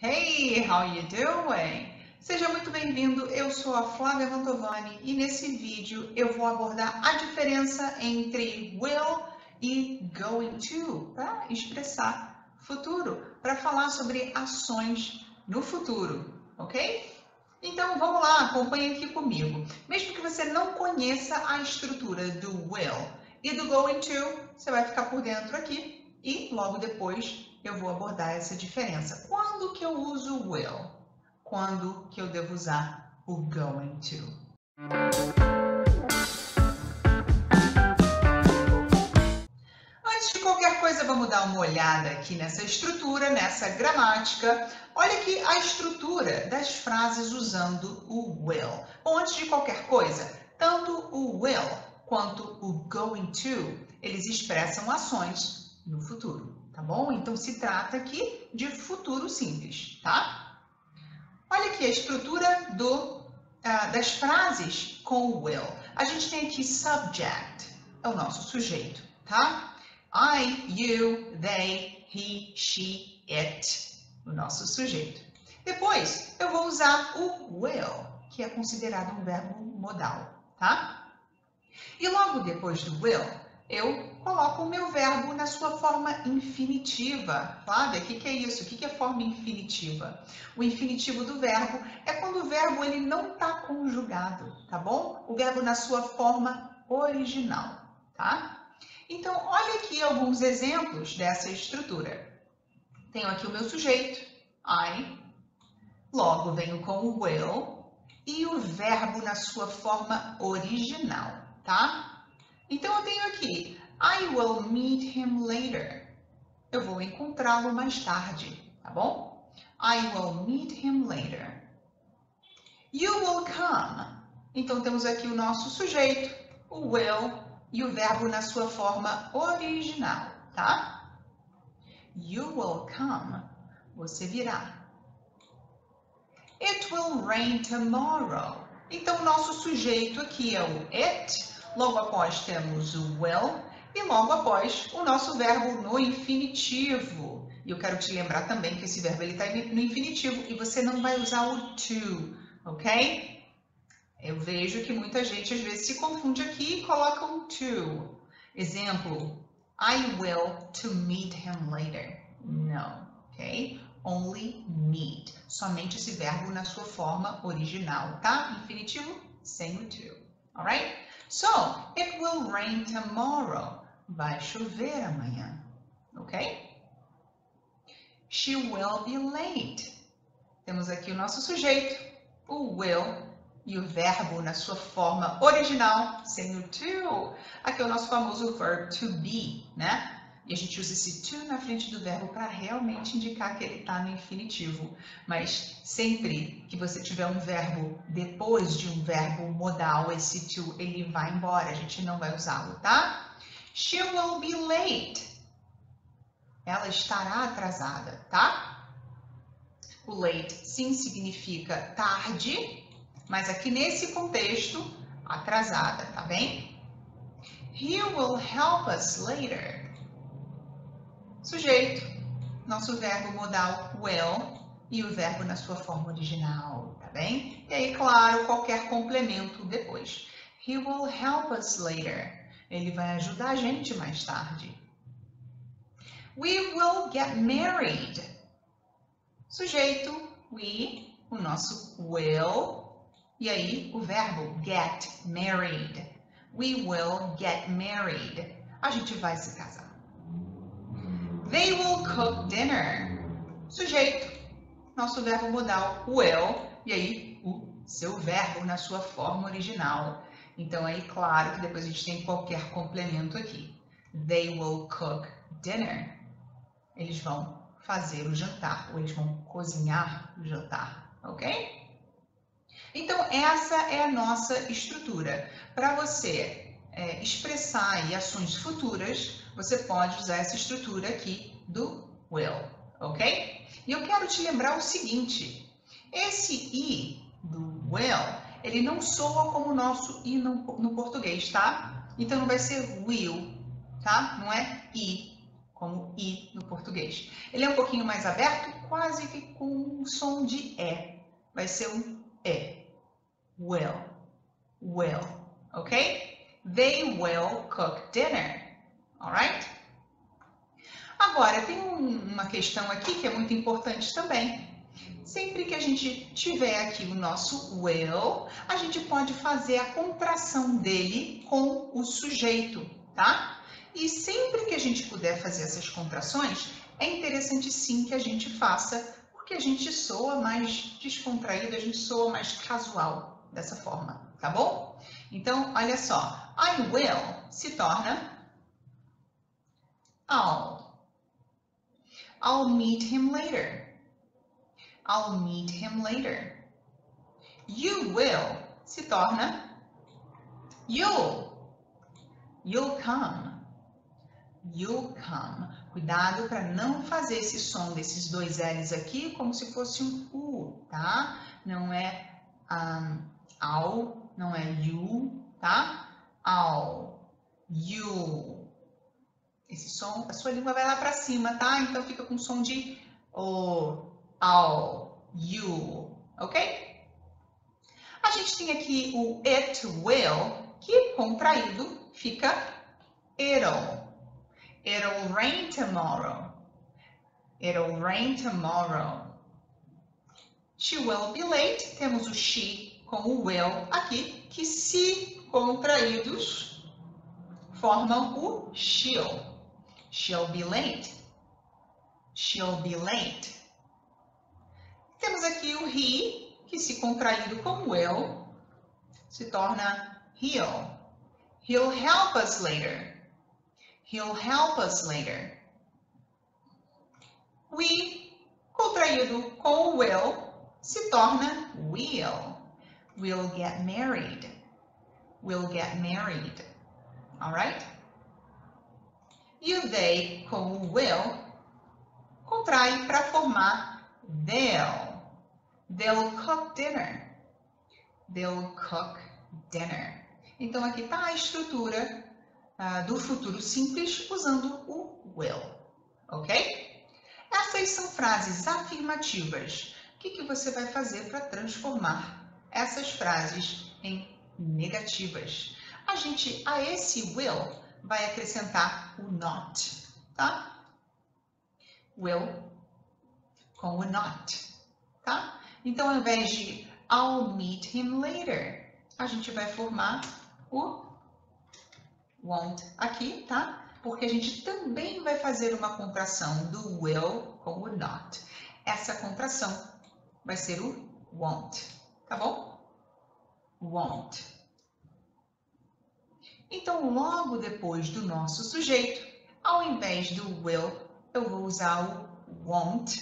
Hey, how you doing? Seja muito bem-vindo, eu sou a Flávia Mantovani e nesse vídeo eu vou abordar a diferença entre will e going to, para expressar futuro, para falar sobre ações no futuro, ok? Então vamos lá, acompanhe aqui comigo. Mesmo que você não conheça a estrutura do will e do going to, você vai ficar por dentro aqui e logo depois eu vou abordar essa diferença. Quando que eu uso will? Quando que eu devo usar o going to? Antes de qualquer coisa, vamos dar uma olhada aqui nessa estrutura, nessa gramática. Olha aqui a estrutura das frases usando o will. Bom, antes de qualquer coisa, tanto o will quanto o going to, eles expressam ações no futuro, tá bom? Então, se trata aqui de futuro simples, tá? Olha aqui a estrutura das frases com o will. A gente tem aqui subject, é o nosso sujeito, tá? I, you, they, he, she, it, o nosso sujeito. Depois, eu vou usar o will, que é considerado um verbo modal, tá? E logo depois do will, eu coloco o meu verbo na sua forma infinitiva. Flávia, o que é isso? O que é forma infinitiva? O infinitivo do verbo é quando o verbo ele não está conjugado, tá bom? O verbo na sua forma original, tá? Então, olha aqui alguns exemplos dessa estrutura. Tenho aqui o meu sujeito, I, logo venho com o will e o verbo na sua forma original, tá? Então, eu tenho aqui, I will meet him later. Eu vou encontrá-lo mais tarde, tá bom? I will meet him later. You will come. Então, temos aqui o nosso sujeito, o will, e o verbo na sua forma original, tá? You will come. Você virá. It will rain tomorrow. Então, o nosso sujeito aqui é o it, logo após temos o will e logo após o nosso verbo no infinitivo. E eu quero te lembrar também que esse verbo está no infinitivo e você não vai usar o to, ok? Eu vejo que muita gente às vezes se confunde aqui e coloca um to. Exemplo, I will to meet him later. Não, ok? Only meet. Somente esse verbo na sua forma original, tá? Infinitivo sem o to. Alright? So, it will rain tomorrow. Vai chover amanhã. Ok? She will be late. Temos aqui o nosso sujeito, o will, e o verbo na sua forma original, sem o to. Aqui é o nosso famoso verb to be, né? E a gente usa esse to na frente do verbo para realmente indicar que ele está no infinitivo. Mas sempre que você tiver um verbo depois de um verbo modal, esse to, ele vai embora, a gente não vai usá-lo, tá? She will be late. Ela estará atrasada, tá? O late, sim, significa tarde, mas aqui nesse contexto, atrasada, tá bem? He will help us later. Sujeito, nosso verbo modal will e o verbo na sua forma original, tá bem? E aí, claro, qualquer complemento depois. He will help us later. Ele vai ajudar a gente mais tarde. We will get married. Sujeito, we, o nosso will, e aí o verbo get married. We will get married. A gente vai se casar. They will cook dinner. Sujeito, nosso verbo modal, will, e aí o seu verbo na sua forma original. Então, aí, claro que depois a gente tem qualquer complemento aqui. They will cook dinner. Eles vão fazer o jantar, ou eles vão cozinhar o jantar, ok? Então, essa é a nossa estrutura. Para você expressar aí ações futuras, você pode usar essa estrutura aqui do will, ok? E eu quero te lembrar o seguinte, esse I do will, ele não soa como o nosso I no português, tá? Então, não vai ser will, tá? Não é I, como I no português. Ele é um pouquinho mais aberto, quase que com som de E. Vai ser um E. Will. Will. Ok? They will cook dinner. Alright? Agora, tem uma questão aqui que é muito importante também. Sempre que a gente tiver aqui o nosso will, a gente pode fazer a contração dele com o sujeito, tá? E sempre que a gente puder fazer essas contrações, é interessante sim que a gente faça, porque a gente soa mais descontraído, a gente soa mais casual dessa forma, tá bom? Então, olha só, I will se torna I'll meet him later. I'll meet him later. You will se torna you'll. You'll come. You'll come. Cuidado para não fazer esse som desses dois L's aqui como se fosse um U, tá? Não é I'll, não é you, tá? I'll, you. Esse som, a sua língua vai lá para cima, tá? Então fica com som de O, I'll, you, ok? A gente tem aqui o it will, que contraído fica it'll. It'll rain tomorrow. It'll rain tomorrow. She will be late. Temos o she com o will aqui, que se contraídos formam o she'll. She'll be late. She'll be late. Temos aqui o he, que se contraído com will, se torna he'll. He'll help us later. He'll help us later. We, contraído com will, se torna will. We'll get married. We'll get married. Alright? E o they com o will contrai para formar they'll. They'll cook dinner. They'll cook dinner. Então aqui está a estrutura do futuro simples usando o will. Ok? Essas são frases afirmativas. O que você vai fazer para transformar essas frases em negativas? A esse will vai acrescentar o not, tá? Will com o not, tá? Então, ao invés de I'll meet him later, a gente vai formar o won't aqui, tá? Porque a gente também vai fazer uma contração do will com o not. Essa contração vai ser o won't, tá bom? Won't. Então, logo depois do nosso sujeito, ao invés do will, eu vou usar o won't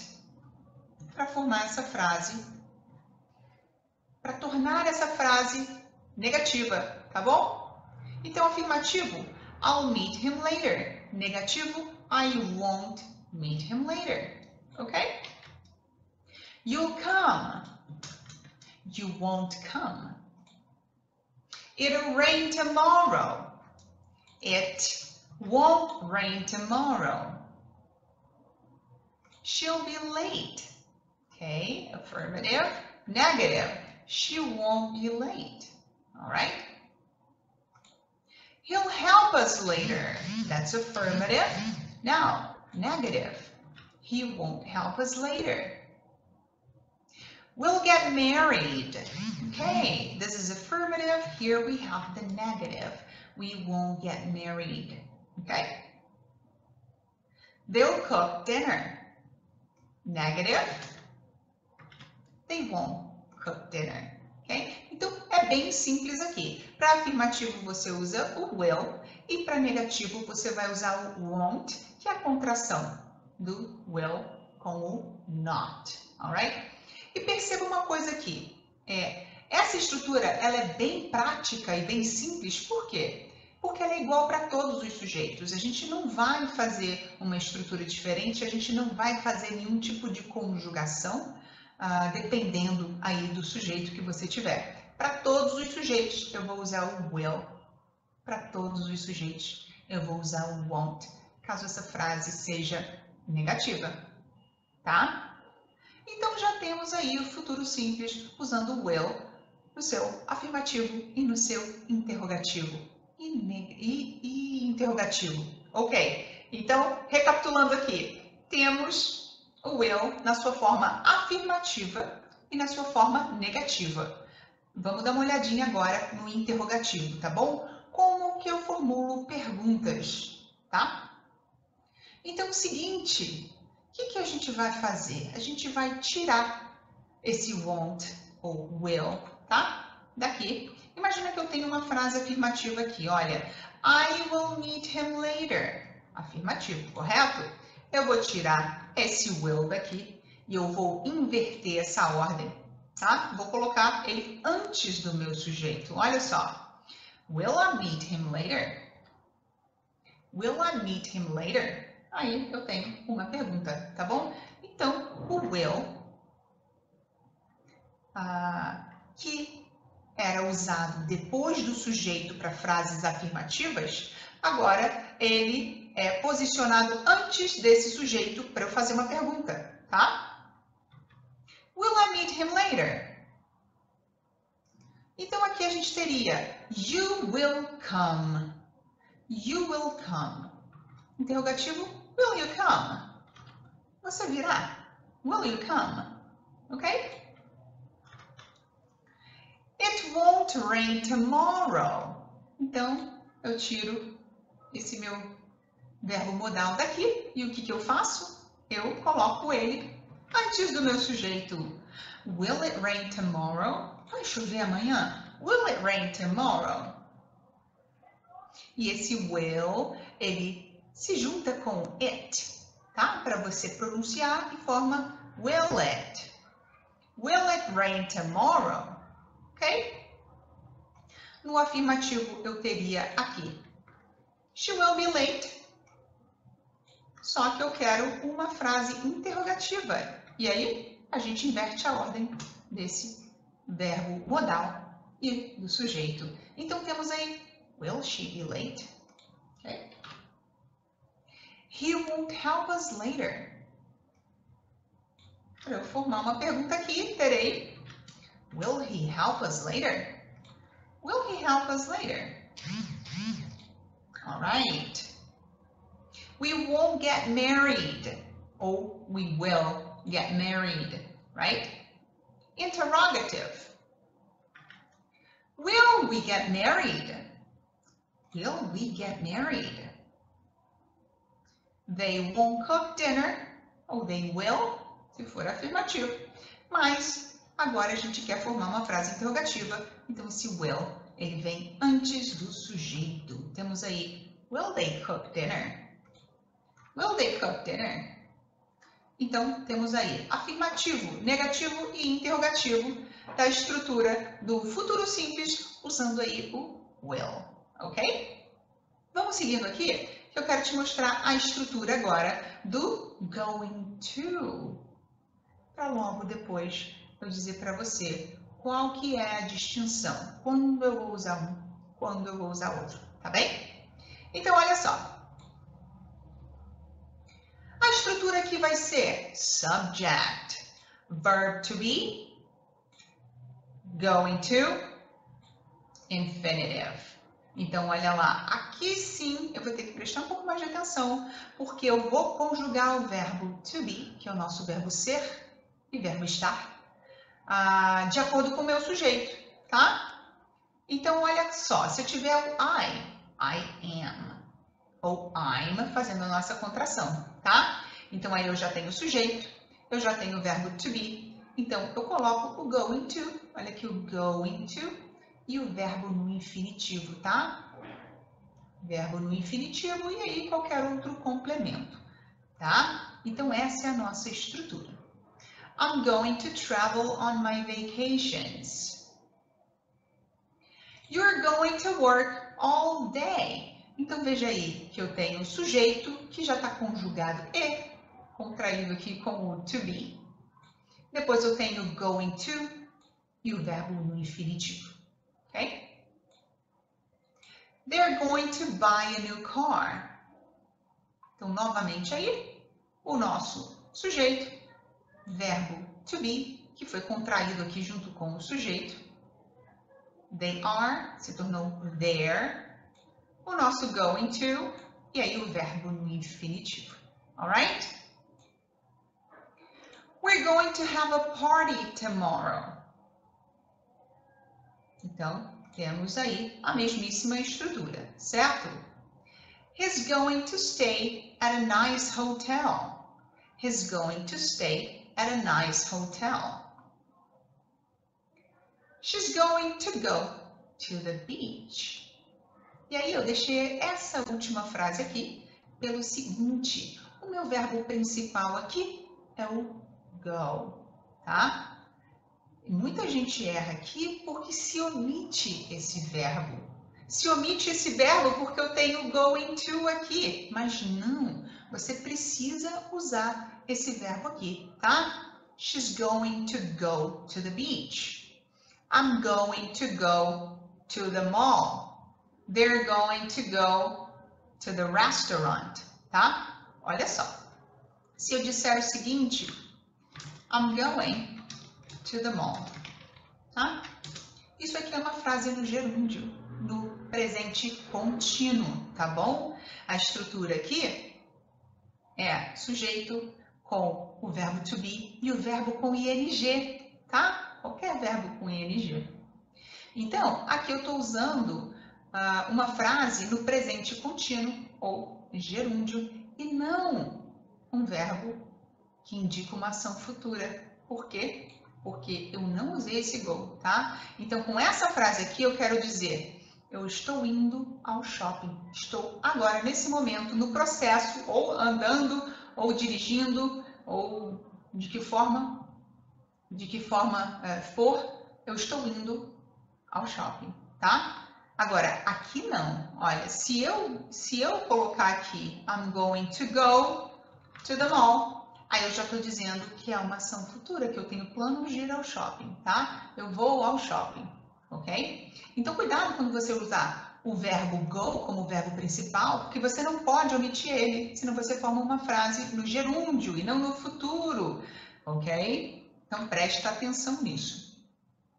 para formar essa frase, para tornar essa frase negativa, tá bom? Então, afirmativo, I'll meet him later. Negativo, I won't meet him later. Ok? You'll come. You won't come. It'll rain tomorrow. It won't rain tomorrow. She'll be late. Okay, affirmative. Negative, she won't be late. All right? He'll help us later. That's affirmative. Now, negative, he won't help us later. We'll get married. Okay, this is affirmative. Here we have the negative. We won't get married. Okay? They'll cook dinner. Negative. They won't cook dinner. Okay? Então, é bem simples aqui. Para afirmativo, você usa o will. E para negativo, você vai usar o won't, que é a contração do will com o not. Alright? E perceba uma coisa aqui. Essa estrutura ela é bem prática e bem simples. Por quê? Porque ela é igual para todos os sujeitos. A gente não vai fazer uma estrutura diferente, a gente não vai fazer nenhum tipo de conjugação, dependendo aí do sujeito que você tiver. Para todos os sujeitos, eu vou usar o will. Para todos os sujeitos, eu vou usar o won't, caso essa frase seja negativa, tá? Então, já temos temos aí o futuro simples usando o will no seu afirmativo e no seu interrogativo. E interrogativo. Ok, então, recapitulando aqui, temos o will na sua forma afirmativa e na sua forma negativa. Vamos dar uma olhadinha agora no interrogativo, tá bom? Como que eu formulo perguntas, tá? Então, é o seguinte, o que a gente vai fazer? A gente vai tirar esse won't ou will, tá? Daqui. Imagina que eu tenho uma frase afirmativa aqui, olha. I will meet him later. Afirmativo, correto? Eu vou tirar esse will daqui e eu vou inverter essa ordem, tá? Vou colocar ele antes do meu sujeito. Olha só. Will I meet him later? Will I meet him later? Aí eu tenho uma pergunta, tá bom? Então, o will, que era usado depois do sujeito para frases afirmativas, agora ele é posicionado antes desse sujeito para eu fazer uma pergunta, tá? Will I meet him later? Então, aqui a gente teria you will come. You will come. Interrogativo, will you come? Você virá. Will you come? Ok? It won't rain tomorrow. Então, eu tiro esse meu verbo modal daqui. E o que eu faço? Eu coloco ele antes do meu sujeito. Will it rain tomorrow? Vai chover amanhã? Will it rain tomorrow? E esse will, ele se junta com it, tá? Para você pronunciar em forma will it. Will it rain tomorrow? Ok? No afirmativo, eu teria aqui she will be late. Só que eu quero uma frase interrogativa. E aí, a gente inverte a ordem desse verbo modal e do sujeito. Então, temos aí will she be late? Okay. He won't help us later. Para eu formar uma pergunta aqui, terei will he help us later? Will he help us later? All right. We won't get married. Or we will get married, right? Interrogative. Will we get married? Will we get married? They won't cook dinner. Ou they will, se for afirmativo. Mas agora a gente quer formar uma frase interrogativa. Então esse will, ele vem antes do sujeito. Temos aí, will they cook dinner? Will they cook dinner? Então, temos aí afirmativo, negativo e interrogativo da estrutura do futuro simples, usando aí o will, ok? Vamos seguindo aqui, que eu quero te mostrar a estrutura agora do going to. Para logo depois eu dizer para você qual que é a distinção, quando eu vou usar um, quando eu vou usar outro, tá bem? Então, olha só. A estrutura aqui vai ser subject, verb to be, going to, infinitive. Então, olha lá, aqui sim eu vou ter que prestar um pouco mais de atenção, porque eu vou conjugar o verbo to be, que é o nosso verbo ser, e verbo estar, de acordo com o meu sujeito, tá? Então, olha só, se eu tiver o I am, ou I'm, fazendo a nossa contração, tá? Então, aí eu já tenho o sujeito, eu já tenho o verbo to be, então eu coloco o going to, olha aqui o going to, e o verbo no infinitivo, tá? Verbo no infinitivo e aí qualquer outro complemento, tá? Então, essa é a nossa estrutura. I'm going to travel on my vacations. You're going to work all day. Então, veja aí que eu tenho o sujeito que já está conjugado e, contraído aqui com o to be. Depois eu tenho going to e o verbo no infinitivo. Ok? They're going to buy a new car. Então, novamente aí, o nosso sujeito, verbo to be que foi contraído aqui junto com o sujeito. They are se tornou there. O nosso going to e aí o verbo no infinitivo. Alright? We're going to have a party tomorrow. Então, temos aí a mesmíssima estrutura, certo? He's going to stay at a nice hotel. He's going to stay at a nice hotel. She's going to go to the beach. E aí eu deixei essa última frase aqui pelo seguinte. O meu verbo principal aqui é o go, tá? Muita gente erra aqui porque se omite esse verbo. Se omite esse verbo porque eu tenho going to aqui, mas não, você precisa usar esse verbo aqui, tá? She's going to go to the beach. I'm going to go to the mall. They're going to go to the restaurant, tá? Olha só. Se eu disser o seguinte, I'm going to the mall, tá? Isso aqui é uma frase no gerúndio, no presente contínuo, tá bom? A estrutura aqui é sujeito com o verbo to be e o verbo com ing, tá? Qualquer verbo com ing. Então, aqui eu estou usando uma frase no presente contínuo ou gerúndio e não um verbo que indica uma ação futura. Por quê? Porque eu não usei esse go, tá? Então, com essa frase aqui, eu quero dizer, eu estou indo ao shopping. Estou agora, nesse momento, no processo, ou andando, ou dirigindo, ou de que forma for, eu estou indo ao shopping, tá? Agora, aqui não. Olha, se eu colocar aqui, I'm going to go to the mall, aí eu já estou dizendo que é uma ação futura, que eu tenho plano de ir ao shopping, tá? Eu vou ao shopping, ok? Então, cuidado quando você usar o verbo go como verbo principal, porque você não pode omitir ele, senão você forma uma frase no gerúndio e não no futuro, ok? Então, preste atenção nisso,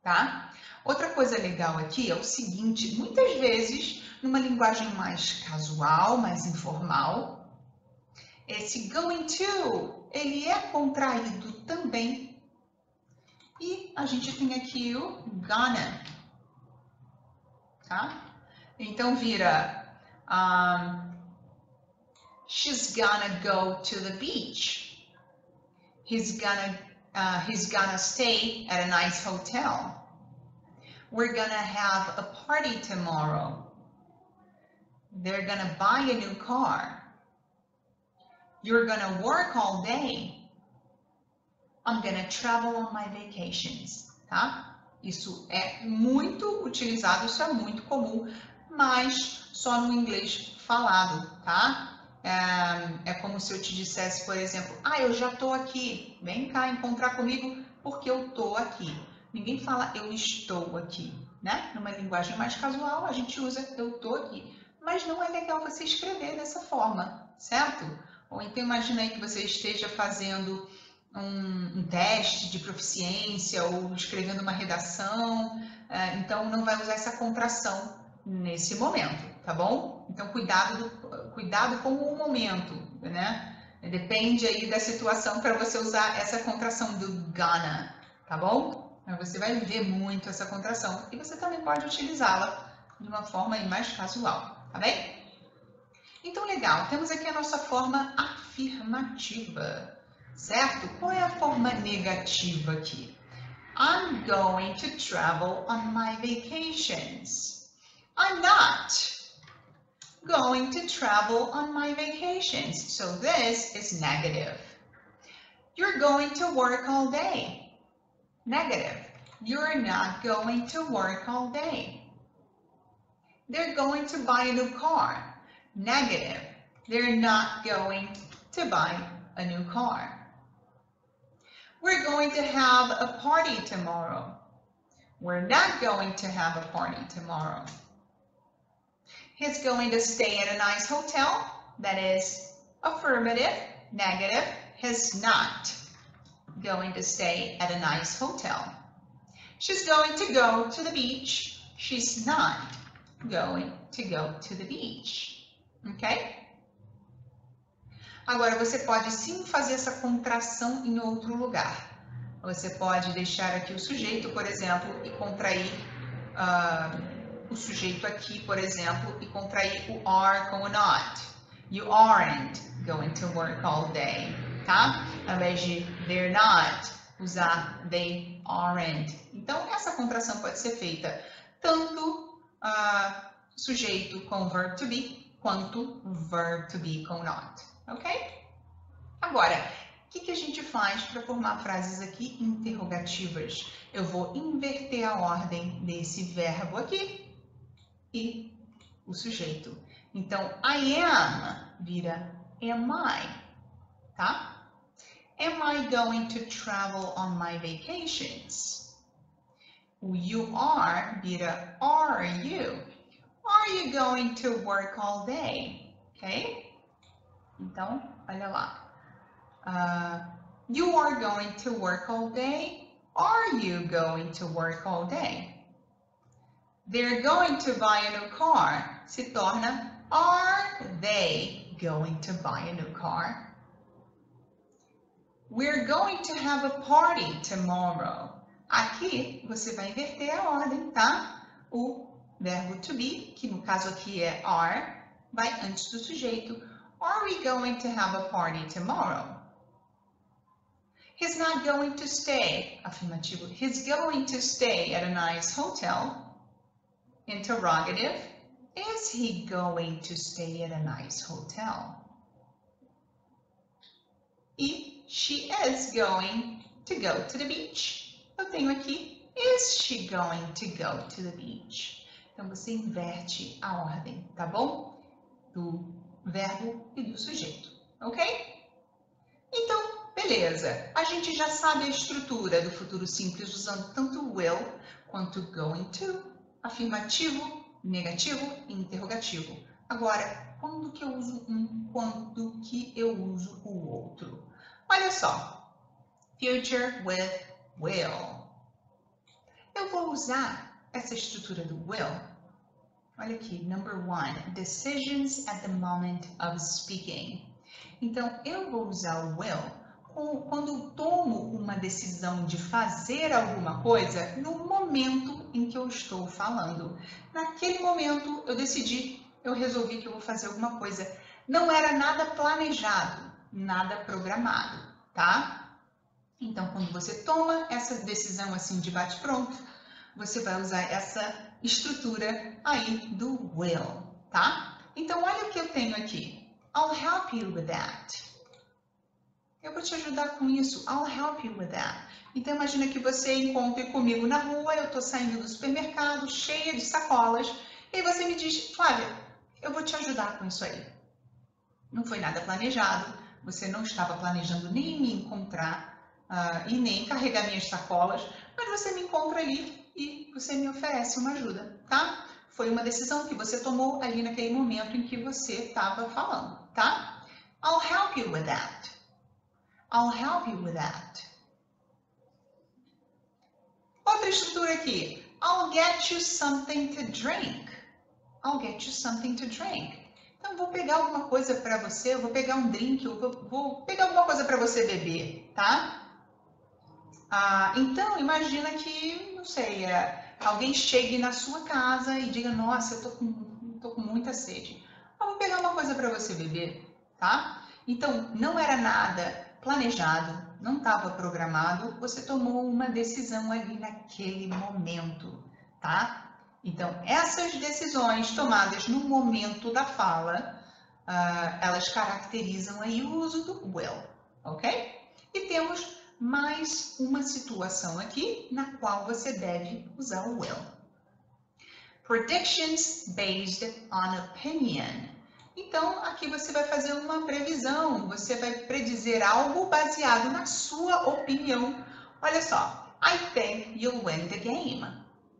tá? Outra coisa legal aqui é o seguinte, muitas vezes, numa linguagem mais casual, mais informal, esse going to, ele é contraído também. E a gente tem aqui o gonna, tá? Então, vira, she's gonna go to the beach. He's gonna stay at a nice hotel. We're gonna have a party tomorrow. They're gonna buy a new car. You're gonna work all day. I'm gonna travel on my vacations, tá? Isso é muito utilizado, isso é muito comum, mas só no inglês falado, tá? É como se eu te dissesse, por exemplo, eu já tô aqui, vem cá encontrar comigo porque eu tô aqui. Ninguém fala eu estou aqui, né? Numa linguagem mais casual, a gente usa eu tô aqui. Mas não é legal você escrever dessa forma, certo? Ou então imagina aí que você esteja fazendo um teste de proficiência ou escrevendo uma redação, então não vai usar essa contração nesse momento, tá bom? Então cuidado com o momento, né? Depende aí da situação para você usar essa contração do gonna, tá bom? Você vai ver muito essa contração e você também pode utilizá-la de uma forma aí mais casual, tá bem? Então, legal, temos aqui a nossa forma afirmativa, certo? Qual é a forma negativa aqui? I'm going to travel on my vacations. I'm not going to travel on my vacations. So this is negative. You're going to work all day. Negative. You're not going to work all day. They're going to buy a new car. Negative. They're not going to buy a new car. We're going to have a party tomorrow. We're not going to have a party tomorrow. He's going to stay at a nice hotel. That is affirmative. Negative. He's not going to stay at a nice hotel. She's going to go to the beach. She's not going to go to the beach. Ok? Agora, você pode sim fazer essa contração em outro lugar. Você pode deixar aqui o sujeito, por exemplo, e contrair o sujeito aqui, por exemplo, e contrair o are com o not. You aren't going to work all day, tá? Ao invés de they're not, usar they aren't. Então, essa contração pode ser feita tanto sujeito com verb to be, quanto verb to be com not, ok? Agora, o que a gente faz para formar frases aqui interrogativas? Eu vou inverter a ordem desse verbo aqui e o sujeito. Então, I am vira am I, tá? Am I going to travel on my vacations? O you are vira are you? Are you going to work all day? Ok? Então, olha lá. You are going to work all day? Are you going to work all day? They're going to buy a new car. Se torna are they going to buy a new car? We're going to have a party tomorrow. Aqui você vai inverter a ordem, tá? O verbo to be, que no caso aqui é are, vai antes do sujeito. Are we going to have a party tomorrow? He's not going to stay. Afirmativo. He's going to stay at a nice hotel. Interrogative. Is he going to stay at a nice hotel? E she is going to go to the beach. Eu tenho aqui, is she going to go to the beach? Então, você inverte a ordem, tá bom? Do verbo e do sujeito, ok? Então, beleza. A gente já sabe a estrutura do futuro simples usando tanto will quanto going to, afirmativo, negativo e interrogativo. Agora, quando que eu uso um, quando que eu uso o outro? Olha só. Future with will. Eu vou usar essa estrutura do will. Olha aqui, number 1, decisions at the moment of speaking. Então, eu vou usar o will quando tomo uma decisão de fazer alguma coisa no momento em que eu estou falando. Naquele momento, eu decidi, eu resolvi que eu vou fazer alguma coisa. Não era nada planejado, nada programado, tá? Então, quando você toma essa decisão assim de bate-pronto, você vai usar essa estrutura aí do will, tá? Então, olha o que eu tenho aqui. I'll help you with that. Eu vou te ajudar com isso. I'll help you with that. Então, imagina que você encontre comigo na rua, eu estou saindo do supermercado, cheia de sacolas, e você me diz, Flávia, eu vou te ajudar com isso aí. Não foi nada planejado, você não estava planejando nem me encontrar e nem carregar minhas sacolas, mas você me encontra ali e você me oferece uma ajuda, tá? Foi uma decisão que você tomou ali naquele momento em que você estava falando, tá? I'll help you with that. I'll help you with that. Outra estrutura aqui. I'll get you something to drink. I'll get you something to drink. Então, vou pegar alguma coisa para você, eu vou pegar um drink, eu vou pegar alguma coisa para você beber, tá? Então, imagina que, não sei, alguém chegue na sua casa e diga, nossa, eu tô com muita sede. Eu vou pegar uma coisa para você beber, tá? Então, não era nada planejado, não estava programado, você tomou uma decisão ali naquele momento, tá? Então, essas decisões tomadas no momento da fala, elas caracterizam aí o uso do will, ok? E temos mais uma situação aqui na qual você deve usar o will. Predictions based on opinion. Então, aqui você vai fazer uma previsão, você vai predizer algo baseado na sua opinião. Olha só, I think you'll win the game.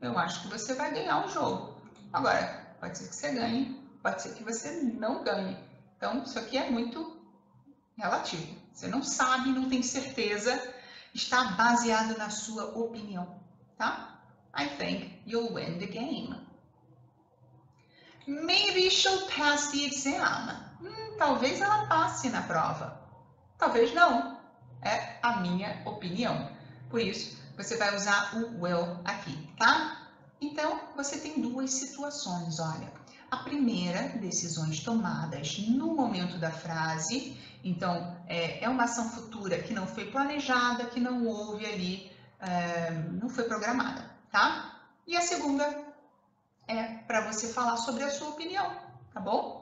Eu acho que você vai ganhar o jogo. Agora, pode ser que você ganhe, pode ser que você não ganhe. Então, isso aqui é muito relativo. Você não sabe, não tem certeza. está baseado na sua opinião, tá? I think you'll win the game. Maybe she'll pass the exam. Talvez ela passe na prova. Talvez não. É a minha opinião. Por isso, você vai usar o will aqui, tá? Então, você tem duas situações, olha. A primeira, decisões tomadas no momento da frase. Então, é uma ação futura que não foi planejada, que não houve ali, não foi programada, tá? E a segunda é para você falar sobre a sua opinião, tá bom?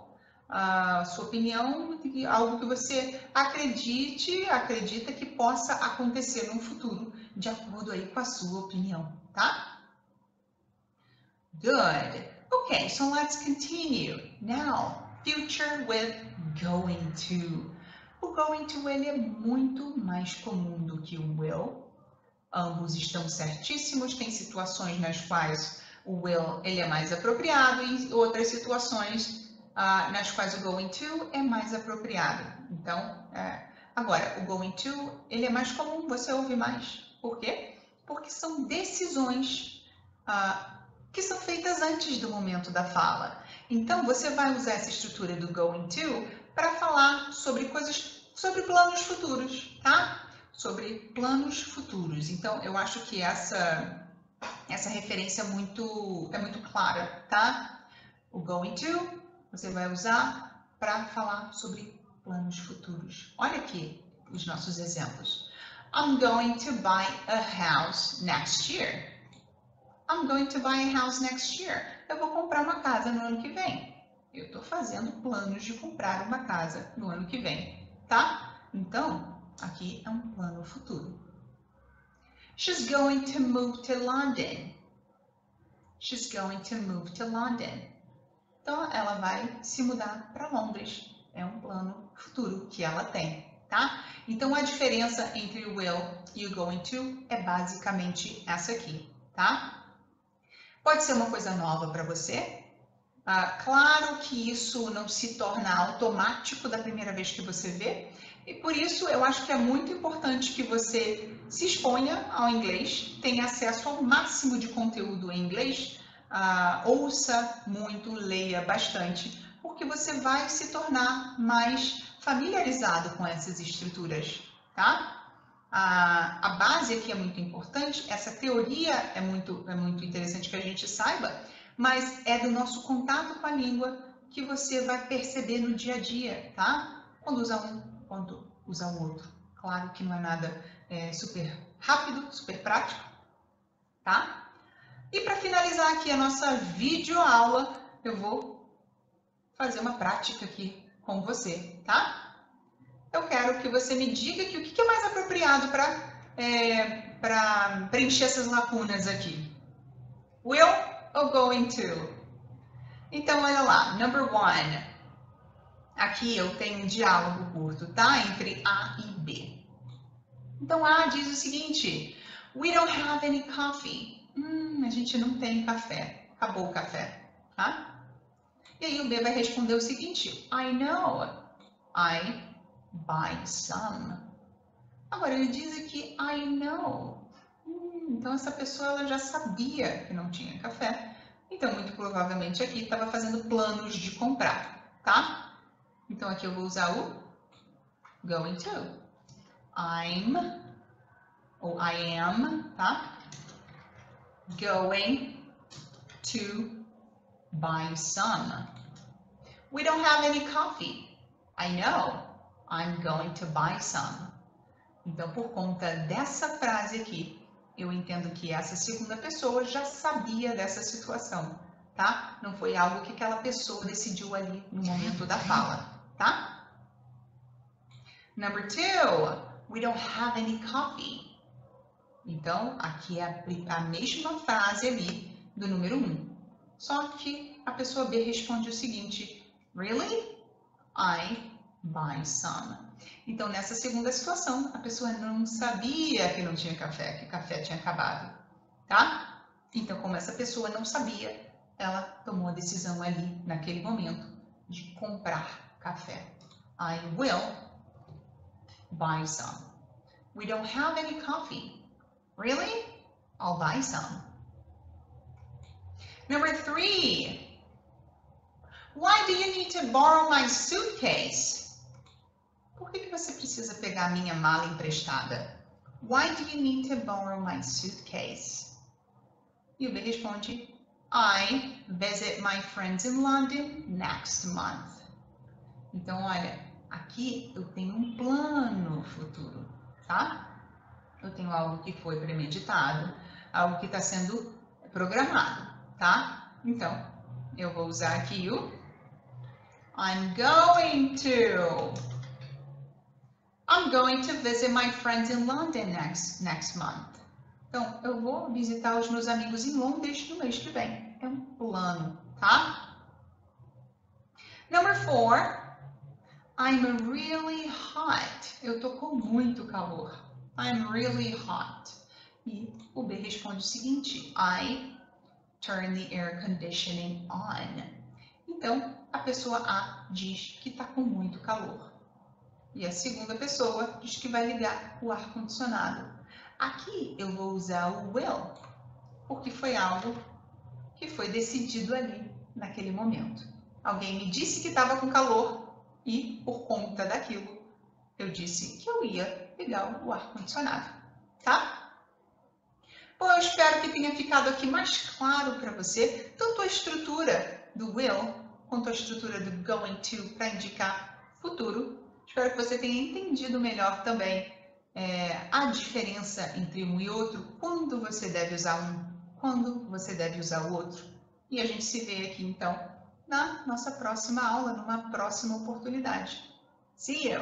A sua opinião, algo que você acredita que possa acontecer no futuro, de acordo aí com a sua opinião, tá? Good. Okay, so let's continue. Now, future with going to. O going to ele é muito mais comum do que o will. Ambos estão certíssimos. Tem situações nas quais o will ele é mais apropriado e outras situações nas quais o going to é mais apropriado. Então, agora, o going to ele é mais comum, você ouve mais. Por quê? Porque são decisões que são feitas antes do momento da fala. Então, você vai usar essa estrutura do going to para falar sobre planos futuros, tá? Sobre planos futuros. Então, eu acho que essa referência é muito clara, tá? O going to você vai usar para falar sobre planos futuros. Olha aqui os nossos exemplos. I'm going to buy a house next year. I'm going to buy a house next year. Eu vou comprar uma casa no ano que vem. Eu estou fazendo planos de comprar uma casa no ano que vem, tá? Então, aqui é um plano futuro. She's going to move to London. She's going to move to London. Então, ela vai se mudar para Londres. É um plano futuro que ela tem, tá? Então, a diferença entre o will e o going to é basicamente essa aqui, tá? Pode ser uma coisa nova para você. Claro que isso não se torna automático da primeira vez que você vê. E por isso eu acho que é muito importante que você se exponha ao inglês, tenha acesso ao máximo de conteúdo em inglês, ouça muito, leia bastante, porque você vai se tornar mais familiarizado com essas estruturas, tá? A base aqui é muito importante, essa teoria é muito interessante que a gente saiba, mas é do nosso contato com a língua que você vai perceber no dia a dia, tá? Quando usa um, quando usa o outro. Claro que não é nada super rápido, super prático, tá? E para finalizar aqui a nossa videoaula, eu vou fazer uma prática aqui com você, tá? Eu quero que você me diga que o que é mais apropriado para preencher essas lacunas aqui. Will ou going to? Então, olha lá, number one. Aqui eu tenho um diálogo curto, tá? Entre A e B. Então, A diz o seguinte: We don't have any coffee. A gente não tem café. Acabou o café, tá? E aí o B vai responder o seguinte: I know. I buy some. Agora, ele diz aqui, I know. Então, essa pessoa ela já sabia que não tinha café. Então, muito provavelmente aqui estava fazendo planos de comprar, tá? Então, aqui eu vou usar o going to. I'm, ou I am, tá? Going to buy some. We don't have any coffee. I know. I'm going to buy some. Então, por conta dessa frase aqui, eu entendo que essa segunda pessoa já sabia dessa situação, tá? Não foi algo que aquela pessoa decidiu ali no momento da fala, tá? Number two, we don't have any coffee. Então, aqui é a mesma frase ali do número 1. Só que a pessoa B responde o seguinte: Really? I buy some. Então, nessa segunda situação, a pessoa não sabia que não tinha café, que o café tinha acabado, tá? Então, como essa pessoa não sabia, ela tomou a decisão ali, naquele momento, de comprar café. I will buy some. We don't have any coffee. Really? I'll buy some. Number 3. Why do you need to borrow my suitcase? Por que você precisa pegar minha mala emprestada? Why do you need to borrow my suitcase? E o B responde, I visit my friends in London next month. Então, olha, aqui eu tenho um plano futuro, tá? Eu tenho algo que foi premeditado, algo que está sendo programado, tá? Então, eu vou usar aqui o I'm going to visit my friends in London next month. Então, eu vou visitar os meus amigos em Londres no mês que vem. É um plano, tá? Number 4. I'm really hot. Eu tô com muito calor. I'm really hot. E o B responde o seguinte, I turn the air conditioning on. Então, a pessoa A diz que está com muito calor. E a segunda pessoa diz que vai ligar o ar-condicionado. Aqui eu vou usar o will, porque foi algo que foi decidido ali, naquele momento. Alguém me disse que estava com calor e, por conta daquilo, eu disse que eu ia ligar o ar-condicionado, tá? Bom, eu espero que tenha ficado aqui mais claro para você, tanto a estrutura do will, quanto a estrutura do going to, para indicar futuro. Espero que você tenha entendido melhor também a diferença entre um e outro, quando você deve usar um, quando você deve usar o outro. E a gente se vê aqui, então, na nossa próxima aula, numa próxima oportunidade. See you!